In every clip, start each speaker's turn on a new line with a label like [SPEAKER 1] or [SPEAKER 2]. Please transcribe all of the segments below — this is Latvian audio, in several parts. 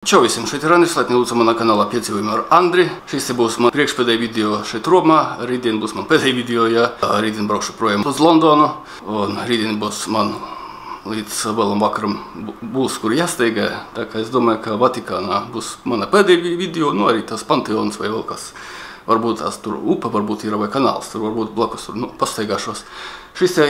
[SPEAKER 1] Čau visiem, šeit ir Andris, laipni lūdzu manā kanālā Piedzīvojumi ar Andri. Šis būs man priekšpēdējais video šeit Romā, rītdien būs man pēdējais video, ja rītdien braukšu projām uz Londonu, un rītdien būs man līdz vēlam vakaram būs, kur jāsteigā. Tā kā es domāju, ka Vatikānā būs mana pēdējā video, nu arī tas Panteons vai vēl kas. Varbūt tās tur upe, varbūt ir vai kanāls, tur varbūt blakus tur, pasteigāšos. Šis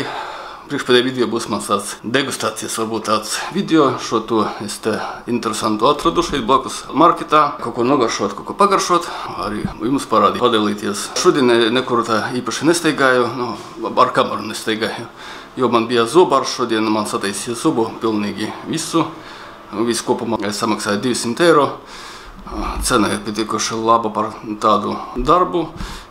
[SPEAKER 1] priekšpēdējā video būs mans tāds degustācijas, varbūt tāds video. Šo to es te interesantu atradu šeit blakus marketā. Kaut ko nogaršot, kaut ko pagaršot, arī jums parādīt, padalīties. Šodien nekur tā īpaši nesteigāju, ar kameru nesteigāju, jo man bija zobārs šodien, man sataisīja zubu pilnīgi visu. Visu kopumā es samaksāju 200 eiro. Cena ir pietiekoši laba par tādu darbu,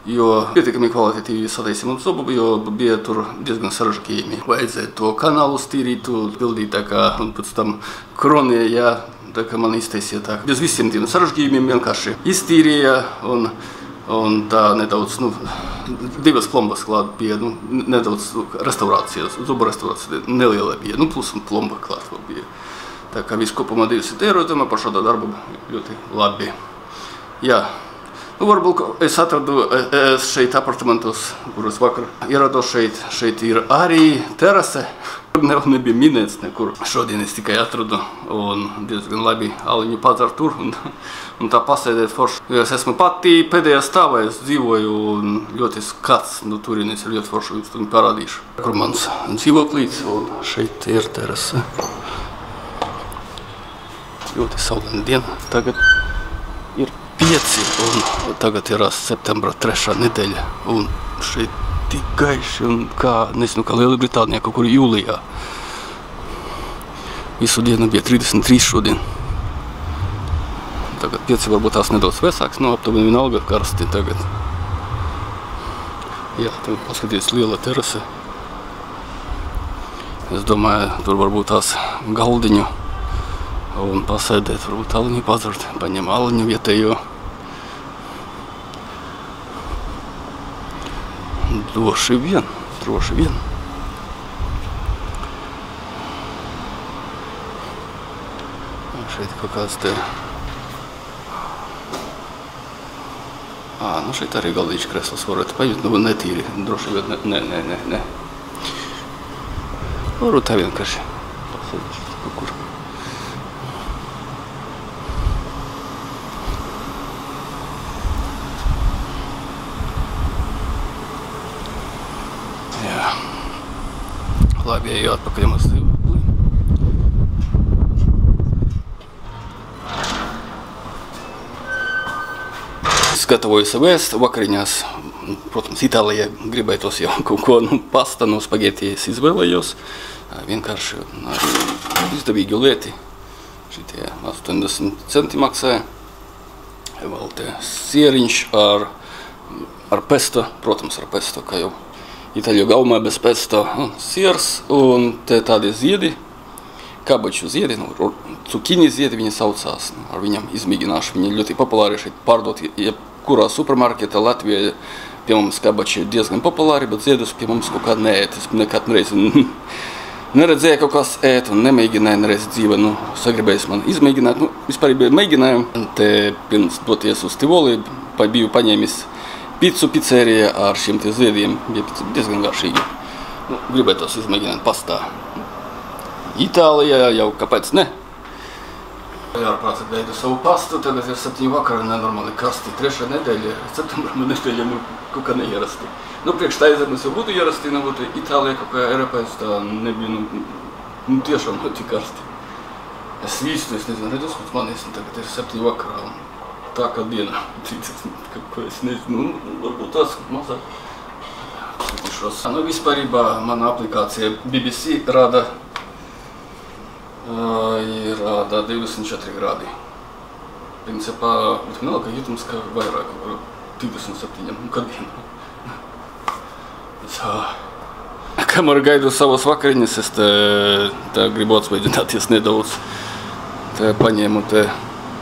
[SPEAKER 1] jo pietiekami kvalitatīvi sataisīja man zubu, jo bija tur diezgan sarežģījumi. Vajadzēja to kanālu stīrīt, pildīt tā kā, un pēc tam kronija, jā, tā kā man iztaisīja tā. Bez visiem tiem sarežģījumiem vienkārši iztīrīja, un tā nedaudz, divas plombas klāt bija, nedaudz restaurācijas, zubu restaurācija neliela bija, plus plomba klāt vēl bija. Tā kā viss kopumā 200 eiro, domāju, par šo darbu ļoti labi. Jā, varbūt es atradu šeit apartamentos, kurus vakar ierados šeit. Šeit ir arī terase. Nebija minēts nekur. Šodien es tikai atradu un diezgan labi aliņu padzert tur un tā pasēdēt forši. Jo es esmu pati pēdējā stāvā, es dzīvoju un ļoti skats, turienes ir ļoti forši, jums tur parādīšu. Kur mans dzīvoklīts un šeit ir terase. Ļoti saulaina diena. Tagad ir 5 un tagad ir septembra 3. nedēļa. Un šeit tik gaiši un kā, nezinu, kā Lielbritānijā kaut kur jūlijā. Visu dienu bija 33 šodien. Tagad 5 varbūt tās nedaudz vēsāks, aptuveni vienalga karsti tagad. Jā, tagad paskaties liela terase. Es domāju, tur varbūt tās galdiņu. Un pasēdēt, varbūt aliņu padzert, paņem aliņu vietējo. Droši vien. Šeit kaut kāds te... šeit arī galdīšu kreslas varētu paņemt, netīri, droši vien, ne. Varbūt tā vienkārši pasēdēt kaut kur. Labi, eju atpakaļ uz dzīvokli. Es gatavoju savu ēst vakariņās. Protams, Itālijā gribētos jau kaut ko, pasta, spageti es izvēlējos. Vienkārši izdevīgu lieti. Šitie 80 centi maksāja. Vēl te sieriņš ar pesto, protams, ar pesto, kā jau Itāļu gaumā bez pesto, siers un te tādi ziedi, kabaču ziedi, cukini ziedi viņi saucās. Ar viņam izmēģināšu, viņi ļoti populāri šeit pārdot, jebkurā supermarketā Latvijā pie mums kabači diezgan populāri, bet ziedus pie mums kaut kā neēt. Es nekad reizi neredzēju kaut kas ēt un nemēģināju nereiz dzīvē, sagribējis man izmēģināt. Vispār bija mēģinājumu, te pirms doties uz Tivoli, biju paņēmis pizzu pizzerija ar šiem te ziediem, bija diezgan garšīgi. Gribētos izmēģināt pastā. Itālijā jau kāpēc ne? Ārprāt gaidu savu pastu, tagad ir 7 vakarā, nenormāli karsti. 3. nedēļa, septembra nedēļa, kaut kā neierasti. Priekš tā aizarmas jau būtu ierasti, Itālijā kaut kā Eiropais tā nebija, tiešām tik karsti. Es visu, es nezinu, redus, pēc manis, tagad ir 7 vakarā. Tā kā diena, 30, ko es nezinu, varbūt tās mazāk. Vispārībā mana aplikācija BBC rāda 24 grādi. Principā, vienalga, ka jutums, ka vairāk, 27, kad diena. Kamēr gaidu savas vakariņas, es te gribu atsveidināties nedaudz. Te paņēmu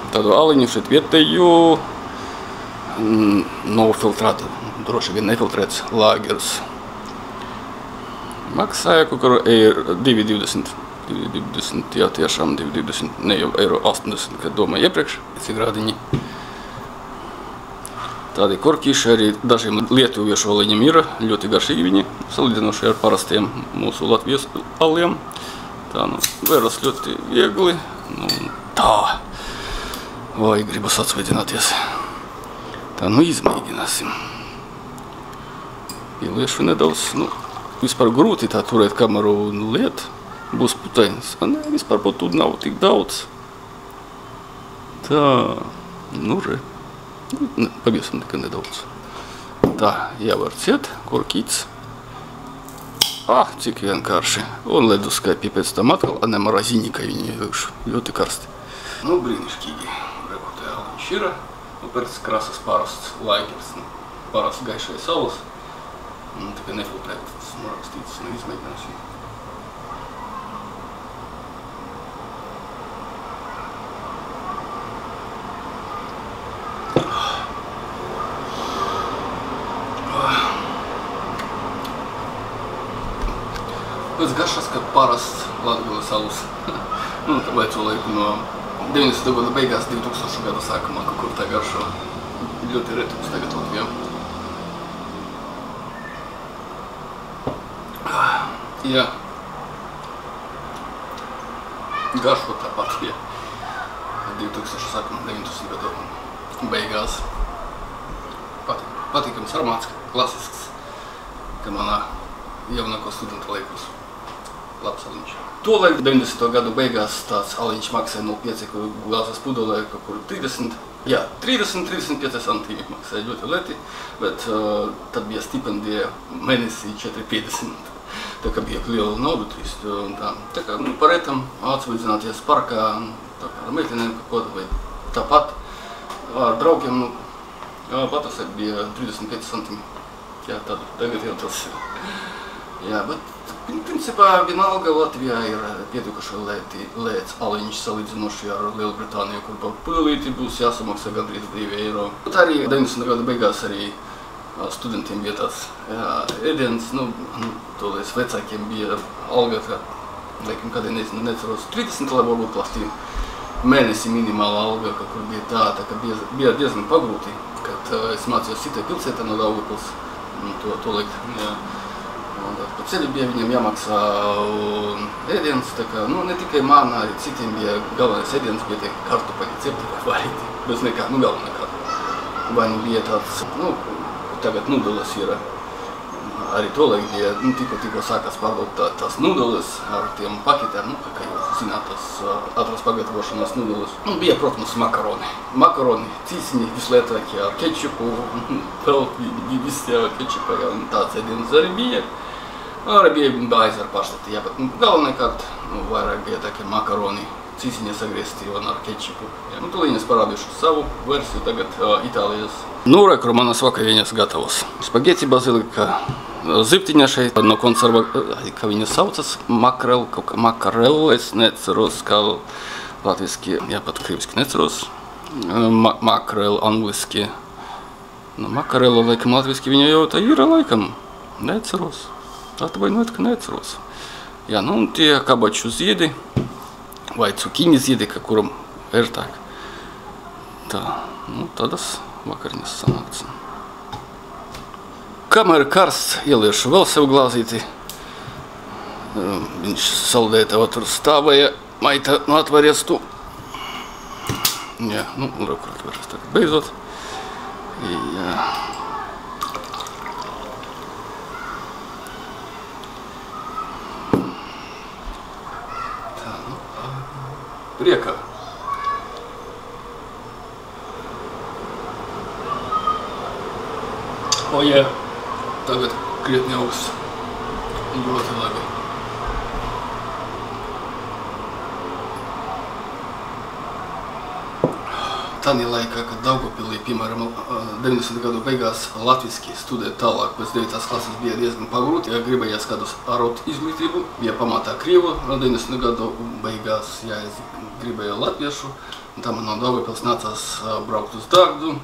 [SPEAKER 1] tādu aliņu šeit vietēju, nav filtrēta, droši vien nefiltrēts lāgers. Maksāja kaut kur 2,20 2,20, jā, tiešām 2,20, ne jau eiro 80, kad domāju iepriekš, cik grādiņi. Tādi korķīši arī dažiem lietuviešu aliņiem ir ļoti garšīgi viņi, salīdzinoši ar parastiem mūsu Latvijas aliem. Tā, nu, veras ļoti viegli, nu, tā. Vai gribas atsveidināties. Tā, nu, izmēģināsim. Ieliešu nedaudz, nu, vispār grūti tā turēt kameru un liet. Būs putainis. Nē, vispār būtu nav tik daudz. Tā, nu, re. Pabiesim tikai nedaudz. Tā, jāvar ciet, korkīts. Cik vienkārši. Un leduskai pēc tam atkal, ne maraziņika viņi ļoti karsti. Nu, brīnišķīgi. Rekortē aliņš ir. Nu, pēc krasas parasts laikers. Parasts gaišais saules. Nu, tikai nefiltrētas, rakstītas, nu, izmēģināsim. Pēc garšas, ka parasts Latgales alus. Nu, tā vaico laiku no 90. gada beigās, 2000. gada sākumā, kaut kur tā garšo. Ļoti retums tagad Latvijā. Jā. Garšo tāpat, jā. 2000. sākumā, 90. gada beigās. Patīkams aromāts, klasisks, ka manā jaunāko studentu laikos. Labs aliņš. Tolaik 90. gadu beigās tāds aliņš maksāja 0,5 glāzes pudelē, kaut kur 30, jā, 30-35 centīmi maksāja ļoti leti, bet tad bija stipendija mēnesī 4,50. Tā kā bija liela nauda, 3 un tā. Tā kā, nu, par etam atsveidzināties parkā, tā kā ar meitenēm kaut ko, vai tāpat ar draugiem, nu, patas bija 35 centīmi. Jā, tagad jau tas ir. Jā, bet principā vienalga Latvijā ir pietikuši lēts aliņš salīdzinoši ar Lielbritāniju, kur par pīlīti būs jāsamaksā gandrīz 2 eiro. Bet arī 90. gada beigās arī studentiem bija tāds ēdiens, nu, tolēs vecākiem bija alga, kā, laikam, kādēļ neceros 30, lai varbūt plastī mēnesi minimāla alga, kur bija tā ka bija diezgan pagrūti, kad es mācījos citai pilsētā no Daugavpils, tolaik, jā. Pa ceļu bija viņiem jāmaksā ēdiens, tā kā, nu, ne tikai man, arī citiem bija galvenais ēdiens, bija tie kartupeļi cepti vai varīti, bez nekā, nu, galvenā kā. Vai nu bija tāds, nu, tagad nudeles ir, arī tolaik bija, nu, tikko sākās pārdot tās nudeles ar tiem paketēm, nu, kā jūs zināt, tas ātras pagatavošanās nudeles. Nu, bija, protams, makaroni. Makaroni, cīsiņi vislētākie ar kečupu, vēl visi ar kečupu, jā, un tāds ēdiens arī bija. Arī bija baiz ar paštati, jā, bet galvenā kārt, nu, vairāk bija tākie makaroni, cīsiņi sagriezti un ar kečupu. Nu, tūlīņas parādīšu savu versiju tagad Itālijas. Nu, rekuru manas vakariņas gatavas. Spageti bazilika, ziptiņa šeit no konserva, kā viņa saucas, makrel, kaut kā makarel, es neceros, kā latviski, jā, pat krieviski neceros. Makrel angliski. Nu, makarela, laikam, latviski viņa jau tā ir, laikam, neceros. Atvainojiet, ka neceros. Jā, nu, un tie kabaču ziedi, vai cukīņi ziedi, ka kuram ērtāk. Tā, nu, tādas vakariņas sanāca. Kamēr karsts, ieliešu vēl sev glāzīti. Viņš saldētava tur stāvēja, maita nu atvaries tu. Jā, nu, kur atvaries tagad beidzot. Jā. Priekā. O, jā, tagad krietni augsts. Ļoti labi. Tādā laikā, kad Daugavpilī, piemēram, 90. gadu beigās latviski studēt tālāk, pēc 9. klases bija diezgan pagrūti, ja gribējās kādus arot izglītību, bija pamatā krievu, 90. gadu beigās, ja es gribēju latviešu, un tā man no Daugavpils nācās braukt uz Dagdu.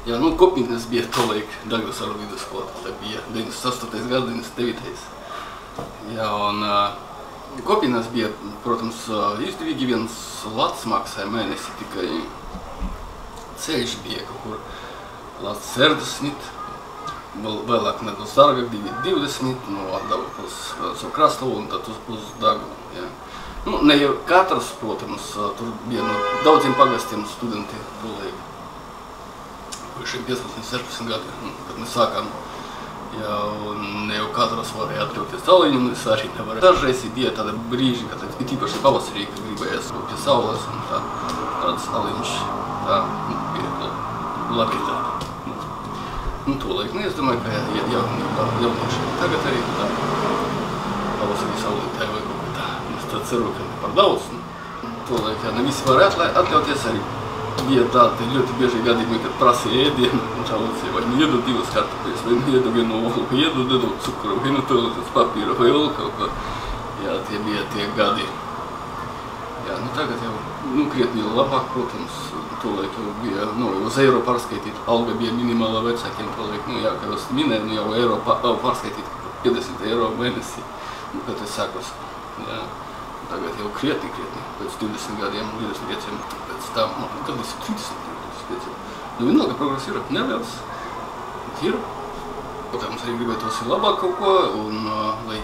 [SPEAKER 1] Jā, nu, kopīgnes bija tolaik Dagdas ar vidusskolā, tā bija 98. gadu, 99. Jā, un Kopienas bija, protams, izdevīgi, viens lats maksāja mēnesi, tikai ceļš bija kaut kur lats 60, vēlāk nedaudz dārgāk, 2,20, no Atdava uz savu Krastavu un tad uz Daugava. Ja. Nu, ne jau katrs, protams, tur bija no daudziem pagastiem studenti tolaik. Šiem 15-16 gadi, kad mēs sākām. Ja, un ne jau katrs varēja atļauties aliņu, un es arī nevarēju. Dažreiz bija tāda brīži, kad īpaši pavasarī, kad gribējās pie saules, un tāds aliņš bija labi tāda. Nu, tolaik, es domāju, ka jaunieši tagad arī tā pavasarī saulītē vai kaut kā tā. Es tā ceru, ka ne par daudz. Tolaik, ne visi var atļauties arī. Bija tādi ļoti bieži gadījumi, kad prasīja ēdienu, un čaluci vai nu iedu 2 kartupeļus, vai nu iedu vienu olu, vai iedu nedaudz cukuru, vai nu toaletes papīra, vai vēl kaut ko. Jā, tie bija tie gadi. Jā, nu tagad jau, krietni labāk, protams, tolaik jau bija, uz eiro pārskaitīt, alga bija minimāla vecākiem tolaik, jā, kā es minēju, jau eiro pārskaitīt 50 eiro mēnesi, kad es sākos, jā. Tagad jau krietni, pēc 20 gadiem, 25, pēc tam, kad es 30, 25. Nu, vienalga progress ir neliels, ir. Protams, arī gribētos labāk kaut ko, un lai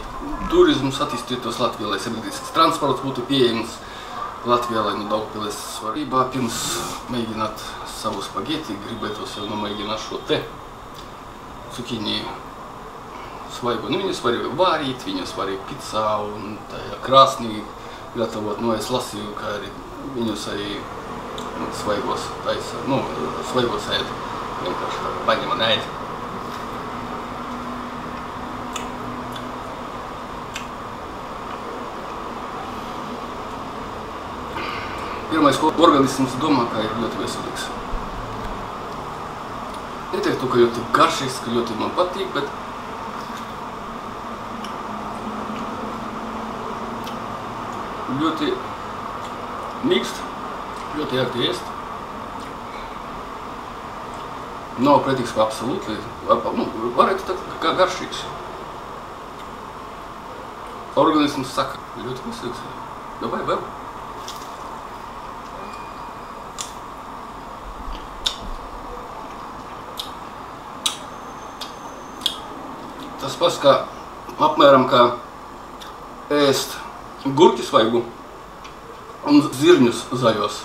[SPEAKER 1] turisms attīstītos Latvijā, lai sabiedrisks transports būtu pieejams Latvijā, lai Daugavpilsnes svarībā. Pirms mēģināt savu spageti, gribētos jau nomēģināt šo te cukīni svaigu. Nu, viņus var vārīt, viņus var picā un tajā krāsnī gatavot. Nu, es lasīju, ka arī viņus arī svaigos taisa, svaigos ēd. Vienkārši tā paņem un ēd. Pirmais, ko organisms domā, ka ir ļoti veselīgs. Neteiktu, ka ļoti garšīgs, ka ļoti man patīk, bet ļoti mīkst, ļoti ērti ēst. Nav pretīgs kā absolūti, varētu tā kā garšīgs. Organisms saka, ļoti veselīgs. Davai vēl. Tas pats kā, apmēram kā ēst gurķi svaigu un zirņus zaļos.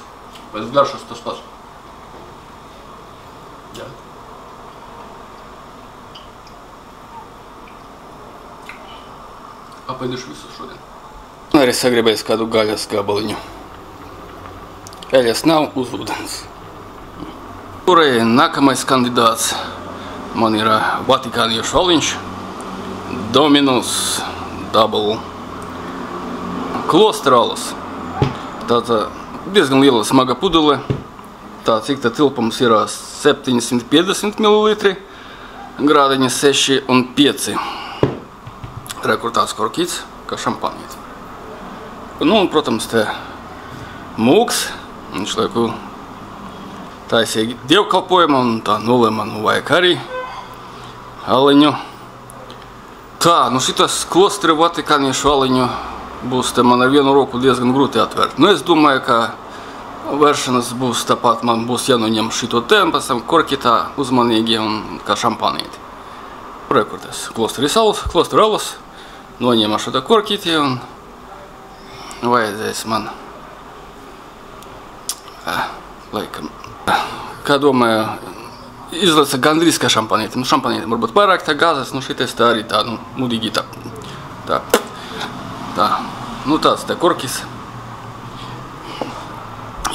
[SPEAKER 1] Pēc garšas tas pats. Jā. Apēduši visu šodien. Arī sagribējis kādu gaļas gabaliņu. Eļas nav uz ūdens. Kurai nākamais kandidāts man ir vatikāniešu aliņš. Dominus Double Klostralas. Tāda diezgan liela smaga pudele. Tā cik tā tilpums ir 750 ml. Grādiņi 6 un 5. Rekur tāds korkīts, kā šampanīts. Nu, un, protams, te mūks. Viņš lieku taisīgi dievkalpojumu, un tā nulē man vajag arī aliņu. Tā, nu šitas klostri vatikāniešu aliņu būs te man ar vienu roku diezgan grūti atvērt. Nu, es domāju, ka vēršanas būs tāpat, man būs jānoņem šito te, un pēc tam korkītā uzmanīgi un kā šampanīti. Rekurties klostri alas, noņēma šo te korkīti un vajadzēs man, laikam, kā domāju, izlaica gandrīz kā šampanīti. Nu, šampanīti varbūt vairāk tā gāzes, nu šitais tā arī tā, nu, mudīgi tā. Nu, tāds tā korkis.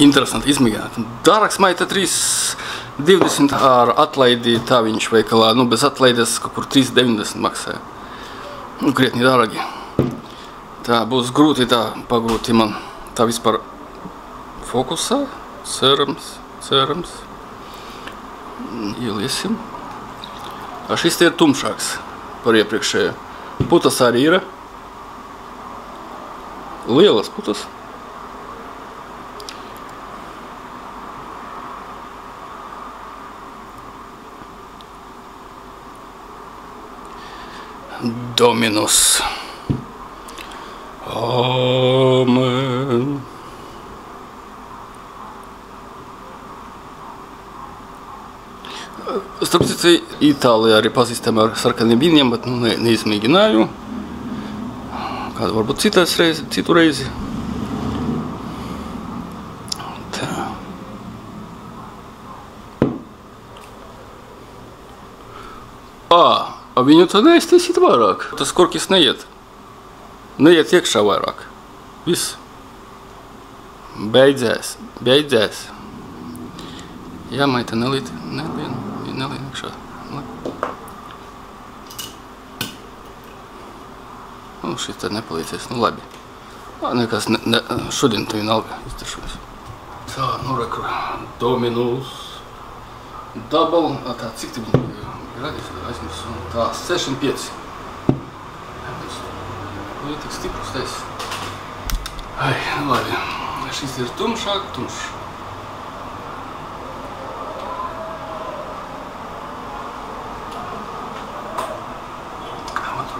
[SPEAKER 1] Interesanti izmēģināt. Dārgs maita 3,20 ar atlaidi tā viņš veikalā, nu, bez atlaides kaut kur 3,90 maksāja. Nu, krietni dārgi. Tā būs grūti tā, pagrūti man tā vispār fokusā. Cerams. Ieliesim. Šis te ir tumšāks par iepriekšējo. Putas arī ir. Lielas putas. Dominus. Amen. Starp citu, Itālijā arī pazīstama ar sarkaniem vīniem, bet neizmēģināju. Kādu varbūt citu reizi. Tā. Viņu to neiztaisīt vairāk. Tas korkis neiet. Neiet iekšā vairāk. Viss. Beidzēs. Jā, maita nelien iekšā. Nu, šis te nepalīdzēs, nu labi. Nekas, šodien tu vienalga izdaršos. Tā, nu reku, Dominus Double, tā, cik te bija gradīs, aizmirsu, tā, 65. Nu, ir tik stiprus tais. Ai, nu labi, šis ir tumšs.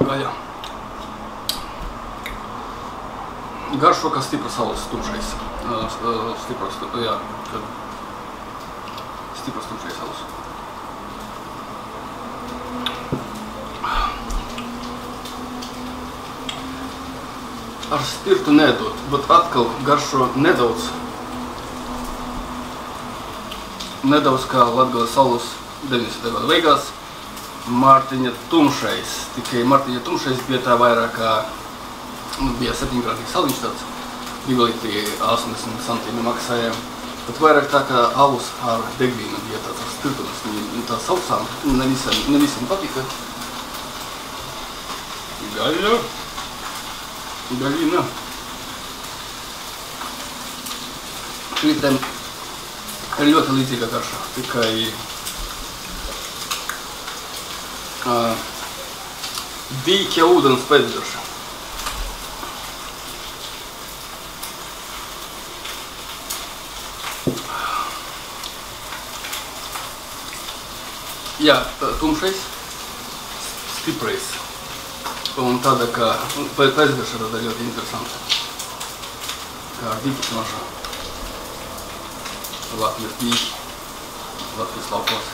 [SPEAKER 1] Gaļa. Garšo, kā stipras alus tumšais. Stipras tumšais alus. Ar spirtu nedot, bet atkal garšo nedaudz kā Latgales alus 90. gadu beigās. Mārtiņa tumšais. Tikai Mārtiņa tumšais bija tā vairāk kā, bija 7-grādīgs saliņš tāds, 2 litri 80 centimi maksāja. Bet vairāk tā kā alus ar degvīnu bija tāds ar spirtumas, tā sausām, ne visiem patika. Gaļina. Šitam ir ļoti līdzīga garša, tikai dīķa ūdens pēcgarša. Jā, tumšais, stiprais. Un tāda, kā pēcgarša tāda ļoti interesanta. Kā ar dīķi smažā. Latvijas dīķi, Latvijas laukos.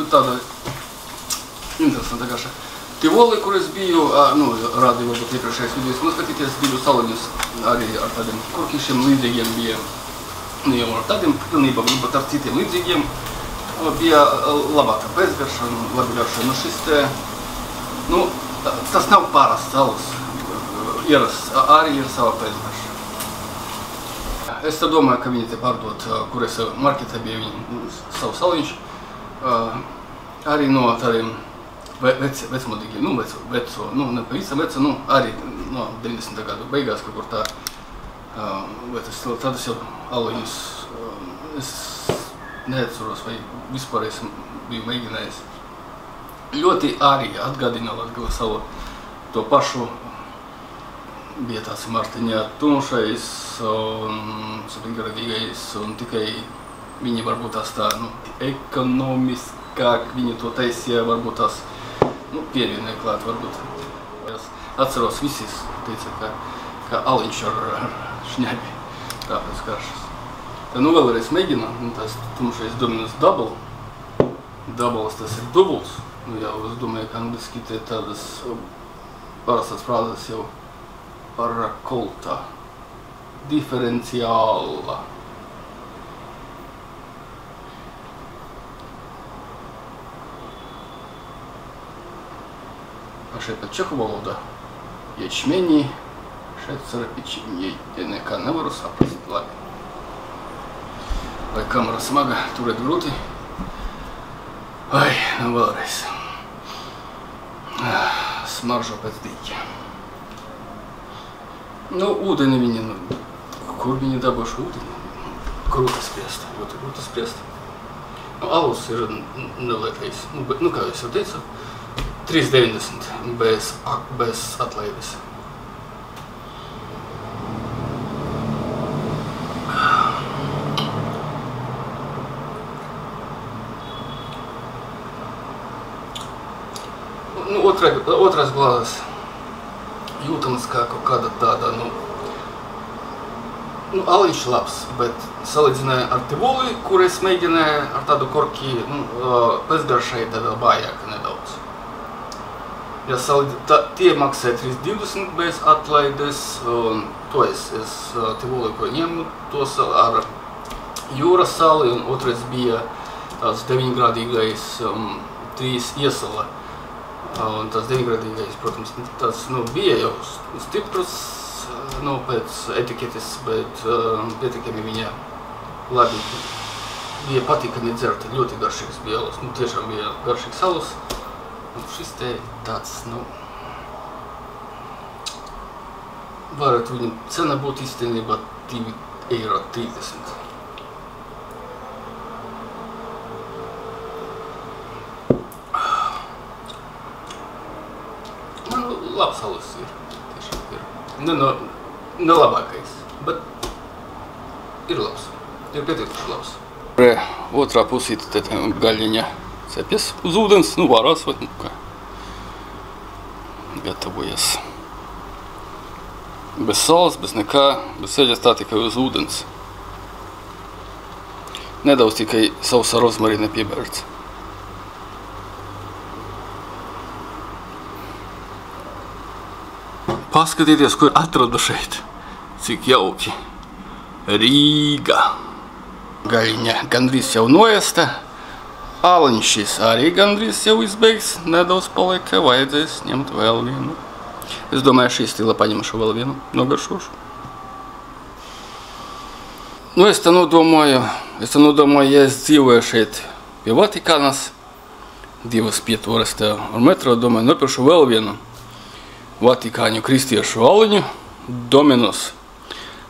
[SPEAKER 1] Tāda interesanta garša. Tivoli, kur es biju, rādīju varbūt iepriekšējais videos, noskatīties, biju saliņus arī ar tādiem korkišiem līdzīgiem bija, ne jau ar tādiem pilnībā, bet ar citiem līdzīgiem. Bija labāka pēcgarša, labi garša. Nu šis te, tas nav parasts alus, ierasts, arī ir sava pēcgarša. Es tā domāju, ka viņi te pārdot, kur es marketē bija viņi savu saliņš. Arī no tādiem vecmodīgiem, ne pavisam veco, arī no 90. gadu beigās, kaut kur tā tādas jau aliņus, es neatceros, vai vispār es biju mēģinājis. Ļoti arī atgādina Latgales salu to pašu, bija tāds Mārtiņa tumšais un 7-grādīgais, un tikai viņi varbūt tās tā, ekonomiskāk viņi to taisīja, varbūt tās, pievienoja klāt, varbūt. Es atceros visis, teica, kā aliņš ar šņabi, tāpēc garšas. Tā vēlreiz mēģina, tas tumšais Dominus Double. Doubles tas ir dubls, jau es domāju, ka angliski te tādas parastās frāzes jau parakolta, diferenciāla. A šeit pat čehu valoda ječmeni, šeit sarapečeni, ja nekā nevaru saprast, labi. Vai kamera smaga, turēt grūti. Ai, vēlreiz. Smaržo pēc dīķa. Ūdeni viņi, kur viņi dabūšu ūdeni? Grūti spriest, ļoti grūti spriest. Alus ir nelietais, kā es jau teicu, 3,90 bez atlaides. otrais glāzes jūtams kā kaut kāda tāda, aliņš labs, bet salīdzināju ar tivoli, kur es mēģināju ar tādu korki, pēcgaršai tāda vājāka nedaudz. Ja tie maksāja 3,20 bez atlaides, un to es tivoli, ko ņemu, tos ar jūras sali, un otrais bija tāds 9-grādīgais 3 iesala. Un tas 9-grādīgais, protams, tas bija jau stiprs, pēc etiketes, bet pietiekami viņa labi bija patīkami dzert, ļoti garšīgs bija alus, tiešām bija garšīgs alus. Šis te tāds, varētu viņam cena būt īstenībā 2,30 eiro. Labs alus ir, tiešām ir. Ne labākais, bet ir labs, ir pietiekuši labs. Otrā pusīte tad gaļiņa cepjas uz ūdens, vārās vai kā. Gatavojas. Bez salas, bez nekā, bez eļas, tā tikai uz ūdens. Nedaudz tikai sausa rozmarīna piebērts. Paskatieties, ko atradu šeit. Cik jauki. Rīga. Gaļiņa gandrīz jau noēsta. Aliņš šis arī gandrīz jau izbeigs, nedaudz palika, vajadzēs ņemt vēl vienu. Es domāju, šī stila paņemšu vēl vienu, nogaršošu. Es te nodomāju, ja es dzīvoju šeit pie Vatikānas, 2 pietūres te ar metro, domāju, nopiršu vēl vienu Vatikāņu kristiešu aliņu, Dominus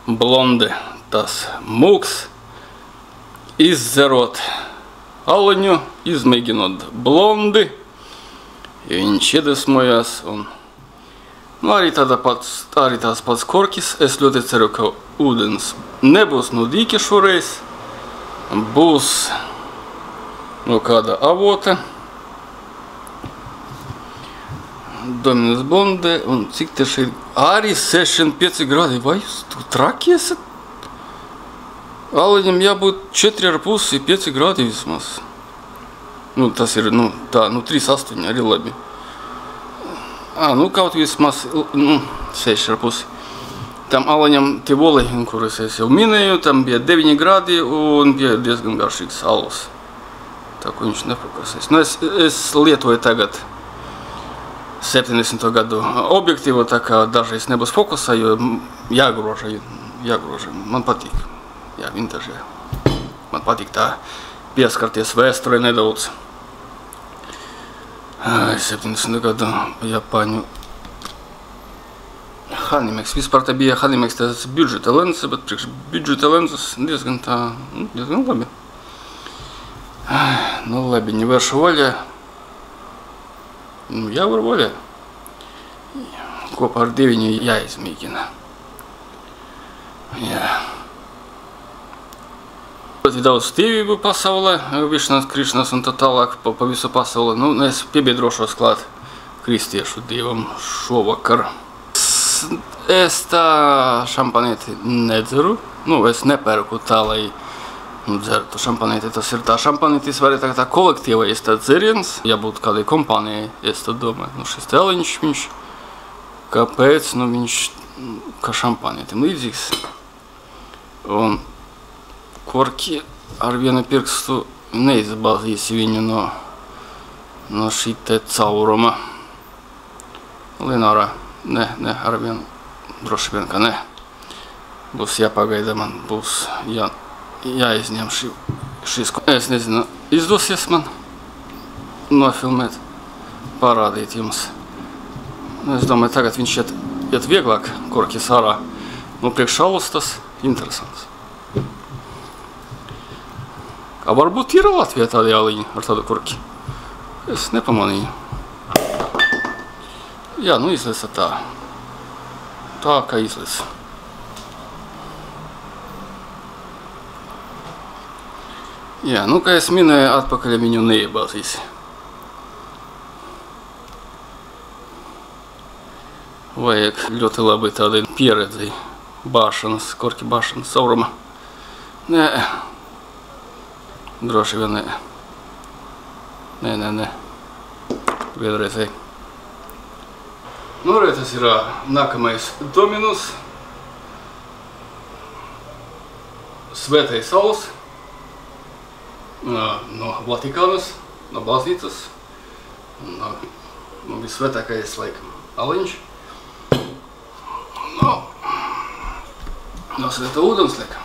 [SPEAKER 1] Blonde, tas mūks, izzerot aliņu, izmēģinot blondi, viņš iedvesmojās, un arī tās pats korkis. Es ļoti ceru, ka ūdens nebūs no dīķa šoreiz, būs no kāda avota. Dominus Blonde, un cik te šeit arī 65 grādi, vai jūs tu traki esat? Aliņam jābūt 4,5–5 grādi vismaz. Tas ir, 3,8 arī labi. Kaut vismaz 6,5. Tam aliņam tivoli, kuras es jau minēju, tam bija 9 grādi un bija diezgan garšīgs alus. Tā, ko viņš nefokusēs. Es lietoju tagad 70. gadu objektīvu, tā kā dažreiz nebūs fokusā, jo jāgroža. Man patīk. Jā, vintažē. Man patīk tā pieskarties vēsturē nedaudz. 70. gadu Japāņu Hanimeks. Vispār te bija Hanimeks tas budžeta lenses, bet priekš budžeta lenses diezgan labi. Labi, nevēršu vaļā. Jāvar vaļā. Kopā ar 9 jāizmīgina. Jā. Ļoti daudz stīvību pasaulē, višanās, krišanās un tā tālāk pa visu pasauli. Es piebiedrošos klāt kristiešu dievam šovakar. Es tā šampanēti nedzeru. Es nepērku tā, lai dzertu šampanēti. Tas ir tā šampanētis, vai tā kolektīvais tā dzeriens. Ja būtu kādai kompānijai, es tad domāju, šis tēliņš, viņš, kāpēc, viņš kā šampanētim līdzīgs. Un korki ar vienu pirkstu neizbāzīsi viņu no šī te cauruma. Lināra, ne, ar vienu, droši vien, ka ne. Būs jāpagaida, man būs jāizņem šīs. Es nezinu, izdosies man nofilmēt, parādīt jums. Es domāju, tagad viņš iet vieglāk korkis ārā. Priekš alus tas interesants. Varbūt ir Latvijā tādi aliņi ar tādu korki. Es nepamanīju. Jā, izlesa tā. Tā, kā izlesa. Jā, kā es minēju, atpakaļ viņu neiebāzīsi. vajag ļoti labi tādai pieredzei bāšanas, korķa bāšanas cauruma. Nē, droši vien nē. Nē. Vienreizēji. Nu, arī tas ir nākamais dominus. Svētais sauls no Vatikānas, no baznīcas. No visvētākais, laikam, aliņš. No svētā ūdens, laikam.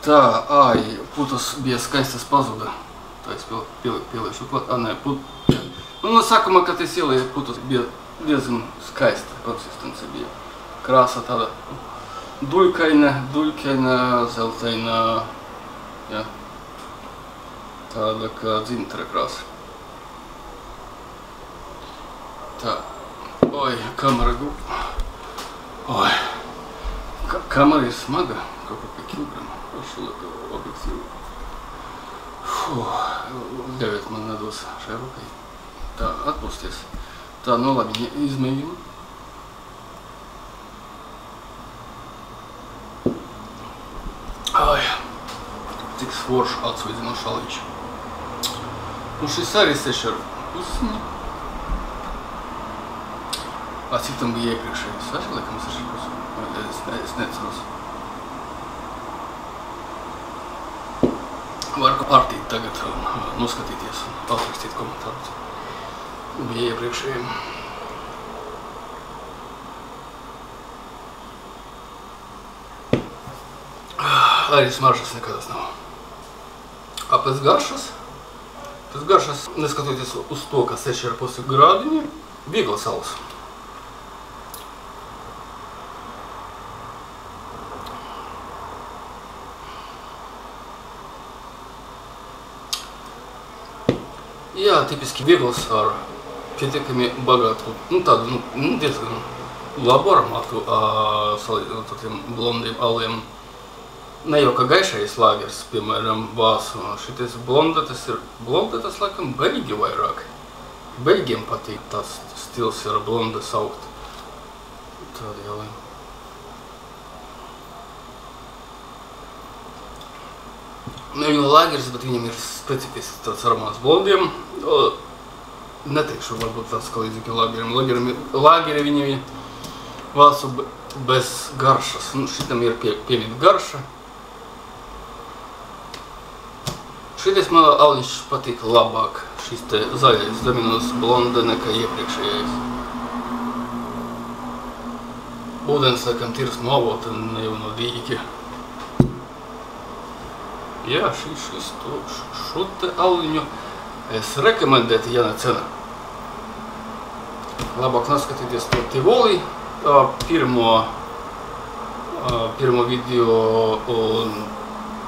[SPEAKER 1] Tā, putas bija skaistas pazuda. Tā es pieliešu klāt. Nē, no sākumā, kad es ielieju putas, bija diezgan skaista konsistence bija. Krāsa tāda duļkaina, zeltaina, jā. Tāda kā dzintara krāsa. Tā, kamera kamera ir smaga, kaut kā pie kilogramu, pašu objektīvu. Ļaujiet man nedos šai rukai. Tā, atpūsties. Tā, nu labi, izmēģinu. Cik svorš atsvaidzinošs aliņš. Nu šis arī 6,5. Cik tam bija iepriekšējais? Vai laikam 6,5? Es neceros. Varu pārtīt tagad noskatīties un atrakstīt komentārus. Bija iepriekšējiem. Arī smaržas nekādas nav. Pēc garšas, neskatoties uz to, ka 6,5 grādiņi, viegla saules. Jā, tipiski viegls ar pietiekami bagātu, tādu, diezgan labu aromātu salīdzinot ar tiem blondiem aliem. Ne jau kā gaišais lāgers, piemēram, vāsu. Šitais blonda, tas laikam beļģi vairāk. Beļģiem patīk tas stils ar blonda saukt. Tādi jālēm. Ne jau lāgers, bet viņam ir specifisks tāds aromāts blondiem. Neteikšu, varbūt tāds kā līdzīgi lāgeriem. Lāgeri viņam vāsu bez garšas. Šitam ir piemīt garša. Šitais man aliņš patīk labāk, šis te zaļais dominus blonda nekā iepriekšējais. Ūdens, laikam, tirs no avota, ne jau no dīķa. Jā, šo te aliņu es rekomendētu, ja ne cena. Labāk naskatīties to Tivoli, pirmo video, un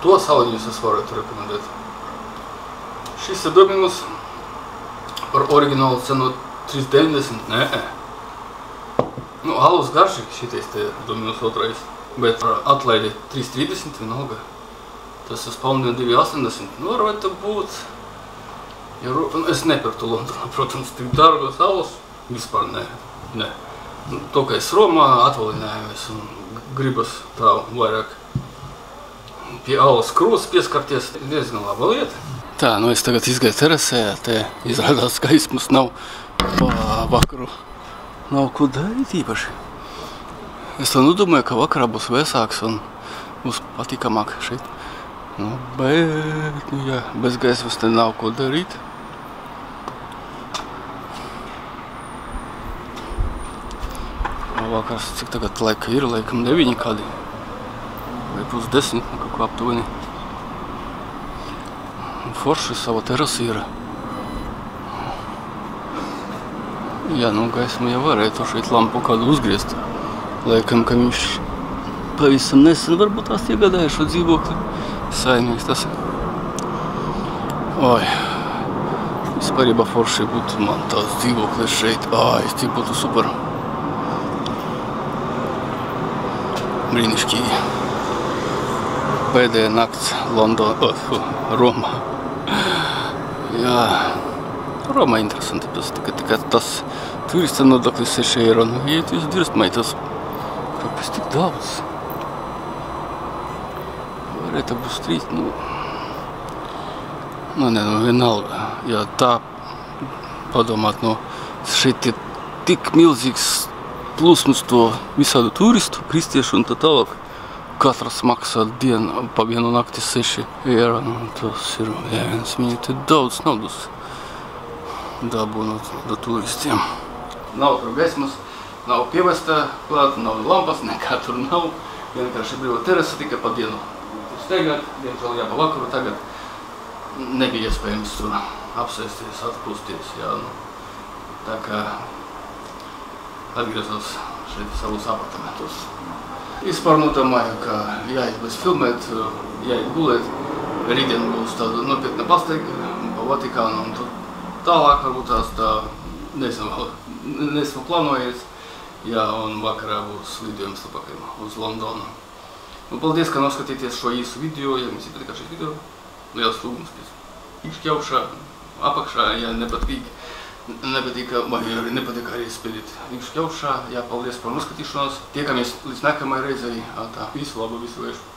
[SPEAKER 1] tos aliņus es varētu rekomendēt. Šis ir dominus par oriģinālu cenu 3,90, nē. Alus garšīgs šitais te dominus otrais, bet atlaidi 3,30 vienalga. Tas uz paundiem 2,80. Varētu būt, es nepirktu Londonā, protams, tik dārgos alus, vispār nē. To, ka es Romā atvaļinājamies un gribas tā vairāk pie alus krūs pieskarties, diezgan laba lieta. Tā, es tagad izgāju terasē, te izrādās gaismas nav pa vakaru. Nav ko darīt īpaši. Es tā domāju, ka vakarā būs vēsāks un būs patīkamāk šeit. Bet, jā, bez gaismas te nav ko darīt. Vakars, cik tagad laika ir, laikam 9 kādi. Vai plus 10, kaut ko aptuveni. Forši sava terasa ir. Jā, gaismu jau varētu šeit lampu kādu uzgriezt. Laikam, ka viņš pavisam nesen varbūt tās iegādāja šo dzīvokli. Saimnieks tas ir. Vispārībā forši būtu man tās dzīvoklis šeit. Cik būtu super. Brīnišķīgi. Pēdējā nakts Romā. Jā, Roma interesanti, tikai tas turista nodoklis 6 eiro. Nu, iet jūs dirstmai, tas kāpēc tik daudz? Varētu būs 3, vienalga. Ja tā padomāt, šeit ir tik milzīgs plūsmas to visādu turistu, kristiešu un tā tālāk. Katrs maksā dienu pa vienu nakti 6 eiro. Tas ir viens, viņi te daudz naudas dabū no turistiem. Nav tur gaismas, nav pievesta klāt, nav lampas, nekā tur nav. Vienkārši brīva terasa tikai pa dienu. Steigāt, diemžēl jāpa vakaru tagad nebija iespējams tur apsēsties, atpūsties. Tā kā atgriezos šeit savus apartamentus. Vispār domāju, ka jāiet filmēt, jāiet gulēt. Rītdien būs tāda nopietna pastaiga pa Vatikānu un tur tālāk varbūt tās tā, nesmu plānojies. Un vakarā būs lidojums atpakaļ uz Londonu. Paldies, ka noskatījāties šo īsu video. Ja jums patīk šis video, liels lūgums pēc iekšķaušā, apakšā, ja nepatīk arī spēlēt iekšķaušā. Paldies par noskatīšanos. Tiekamies līdz nākamajai reizei. Visu labu, visu vēršu.